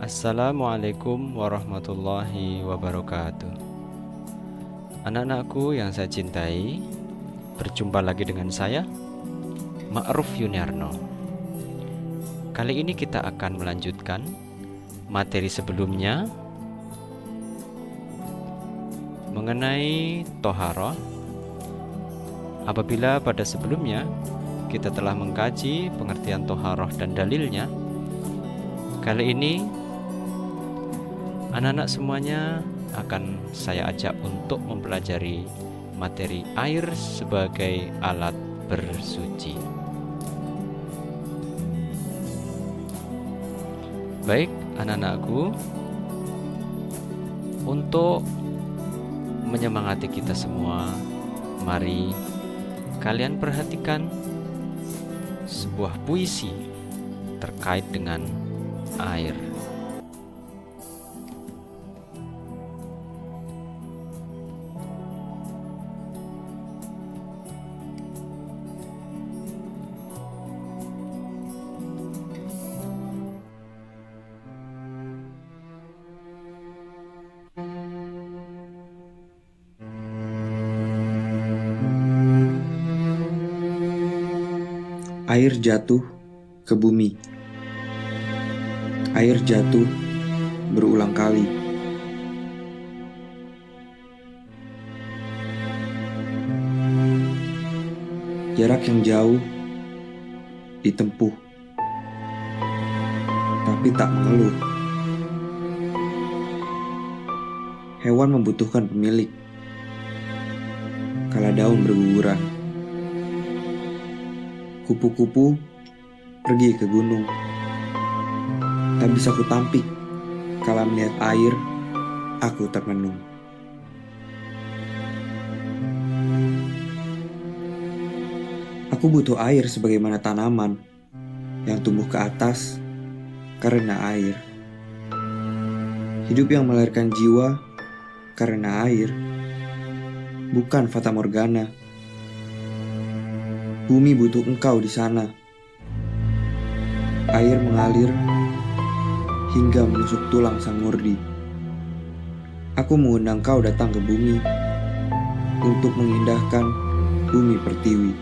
Assalamualaikum warahmatullahi wabarakatuh. Anak-anakku yang saya cintai, berjumpa lagi dengan saya, Ma'ruf Yuniarno. Kali ini kita akan melanjutkan materi sebelumnya mengenai toharoh. Apabila pada sebelumnya kita telah mengkaji pengertian toharoh dan dalilnya, kali ini anak-anak semuanya akan saya ajak untuk mempelajari materi air sebagai alat bersuci. Baik, anak-anakku, untuk menyemangati kita semua, mari kalian perhatikan sebuah puisi terkait dengan air. Air jatuh ke bumi. Air jatuh berulang kali. Jarak yang jauh ditempuh, tapi tak mengeluh. Hewan membutuhkan pemilik, kala daun berguguran. Kupu-kupu pergi ke gunung. Tak bisa kutampik, kala melihat air, aku termenung. Aku butuh air sebagaimana tanaman yang tumbuh ke atas karena air. Hidup yang melahirkan jiwa karena air, bukan fata morgana. Bumi butuh engkau di sana. Air mengalir hingga menusuk tulang sang murdi. Aku mengundang kau datang ke bumi untuk mengindahkan bumi pertiwi.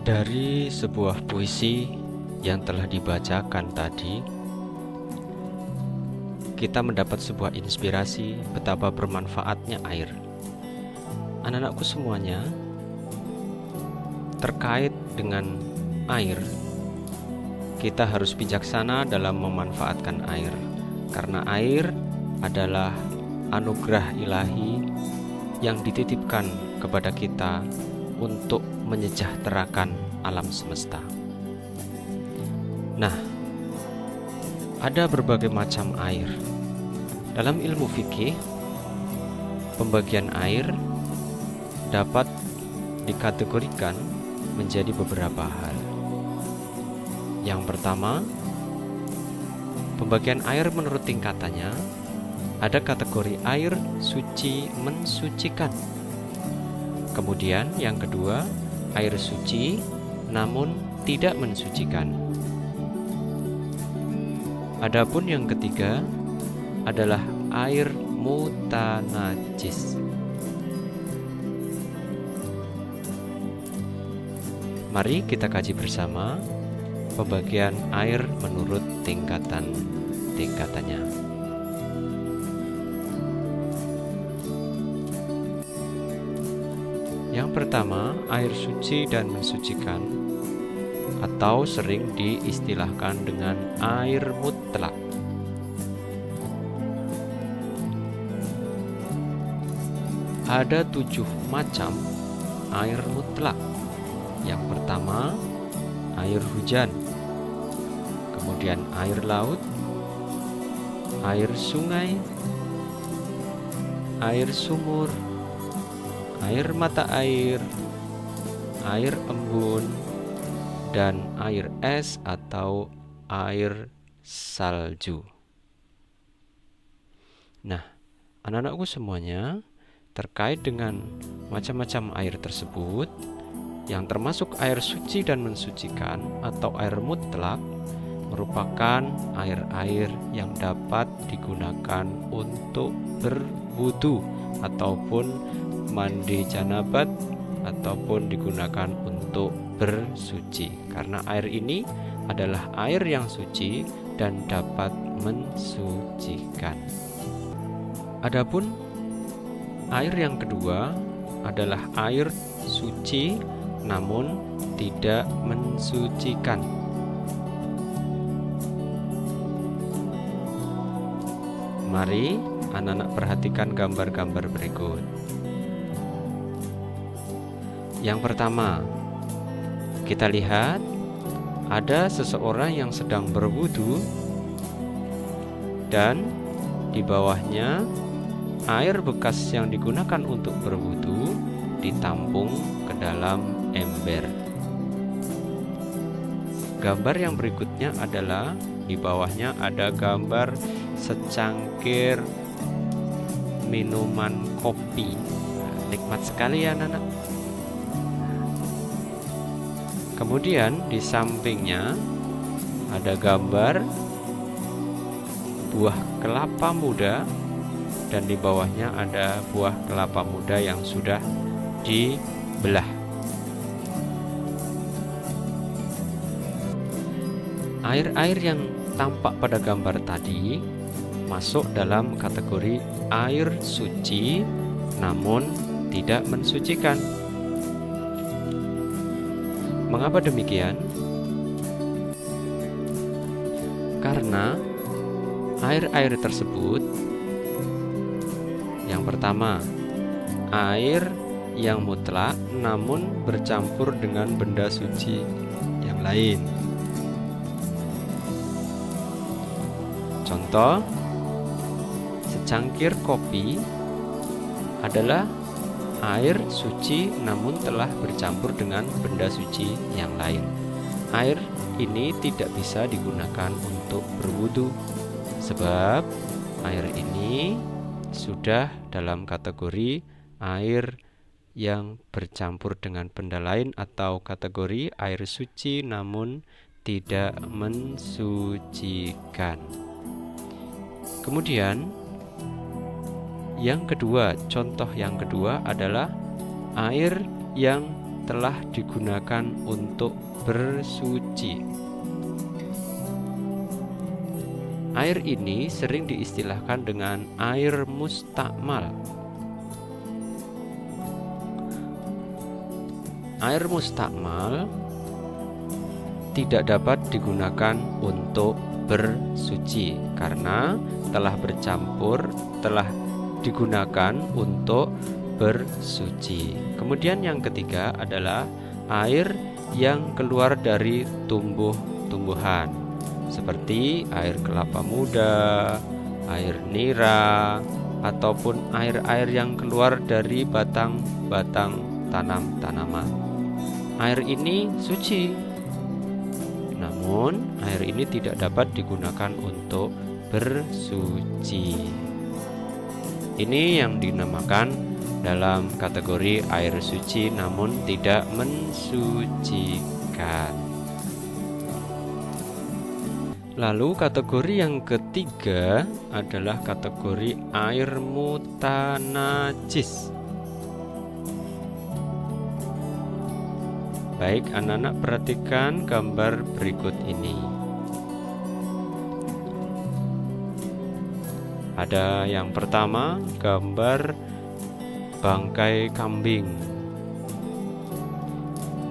Dari sebuah puisi yang telah dibacakan tadi, kita mendapat sebuah inspirasi betapa bermanfaatnya air. Anak-anakku semuanya, terkait dengan air, kita harus bijaksana dalam memanfaatkan air, karena air adalah anugerah ilahi yang dititipkan kepada kita untuk menyejahterakan alam semesta. Nah, ada berbagai macam air. Dalam ilmu fikih, pembagian air dapat dikategorikan menjadi beberapa hal. Yang pertama, pembagian air menurut tingkatannya. Ada kategori air suci mensucikan. Kemudian yang kedua, air suci namun tidak mensucikan. Adapun yang ketiga adalah air mutanajis. Mari kita kaji bersama pembagian air menurut tingkatannya. Yang pertama, air suci dan mensucikan, atau sering diistilahkan dengan air mutlak. Ada 7 macam air mutlak. Yang pertama, air hujan, kemudian air laut, air sungai, air sumur, air mata air, air embun, dan air es atau air salju. Nah, anak-anakku semuanya, terkait dengan macam-macam air tersebut, yang termasuk air suci dan mensucikan atau air mutlak, merupakan air-air yang dapat digunakan untuk berwudu ataupun mandi janabat ataupun digunakan untuk bersuci, karena air ini adalah air yang suci dan dapat mensucikan. Adapun air yang kedua adalah air suci namun tidak mensucikan. Mari anak-anak perhatikan gambar-gambar berikut. Yang pertama, kita lihat ada seseorang yang sedang berwudu dan di bawahnya air bekas yang digunakan untuk berwudu ditampung ke dalam ember. Gambar yang berikutnya adalah di bawahnya ada gambar secangkir minuman kopi. Nikmat sekali ya anak-anak. Kemudian di sampingnya ada gambar buah kelapa muda dan di bawahnya ada buah kelapa muda yang sudah dibelah. Air-air yang tampak pada gambar tadi masuk dalam kategori air suci namun tidak mensucikan. Mengapa demikian? Karena air-air tersebut, yang pertama, air yang mutlak namun bercampur dengan benda suci yang lain. Contoh, secangkir kopi adalah air suci namun telah bercampur dengan benda suci yang lain. Air ini tidak bisa digunakan untuk berwudu sebab air ini sudah dalam kategori air yang bercampur dengan benda lain atau kategori air suci namun tidak mensucikan. Kemudian yang kedua, contoh yang kedua adalah air yang telah digunakan untuk bersuci. Air ini sering diistilahkan dengan air mustakmal. Air mustakmal tidak dapat digunakan untuk bersuci karena telah bercampur, telah digunakan untuk bersuci. Kemudian yang ketiga adalah air yang keluar dari tumbuh-tumbuhan seperti air kelapa muda, air nira, ataupun air-air yang keluar dari batang-batang tanaman. Air ini suci, namun air ini tidak dapat digunakan untuk bersuci. Ini yang dinamakan dalam kategori air suci namun tidak mensucikan. Lalu kategori yang ketiga adalah kategori air mutanajis. Baik, anak-anak perhatikan gambar berikut ini. Ada yang pertama, gambar bangkai kambing.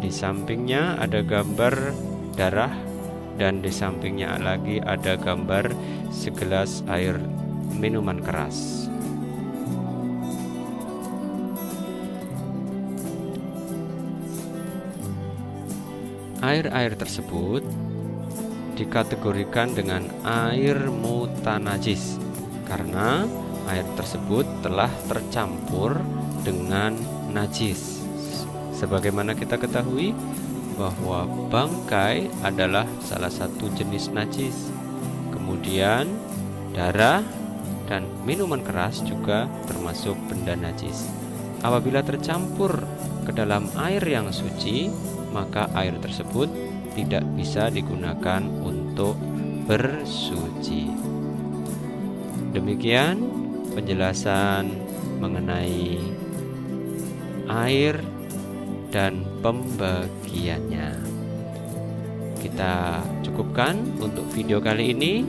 Di sampingnya ada gambar darah dan di sampingnya lagi ada gambar segelas air minuman keras. Air-air tersebut dikategorikan dengan air mutanajis karena air tersebut telah tercampur dengan najis. Sebagaimana kita ketahui bahwa bangkai adalah salah satu jenis najis. Kemudian darah dan minuman keras juga termasuk benda najis. Apabila tercampur ke dalam air yang suci, maka air tersebut tidak bisa digunakan untuk bersuci. Demikian penjelasan mengenai air dan pembagiannya. Kita cukupkan untuk video kali ini.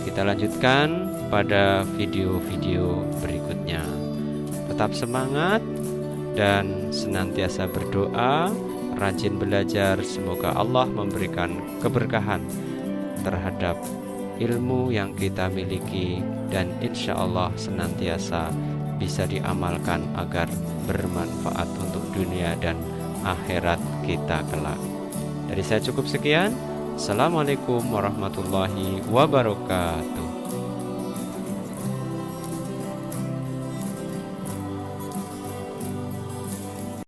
Kita lanjutkan pada video-video berikutnya. Tetap semangat dan senantiasa berdoa, rajin belajar. Semoga Allah memberikan keberkahan terhadap ilmu yang kita miliki, dan insya Allah senantiasa bisa diamalkan agar bermanfaat untuk dunia dan akhirat kita kelak. Dari saya cukup sekian. Assalamualaikum warahmatullahi wabarakatuh.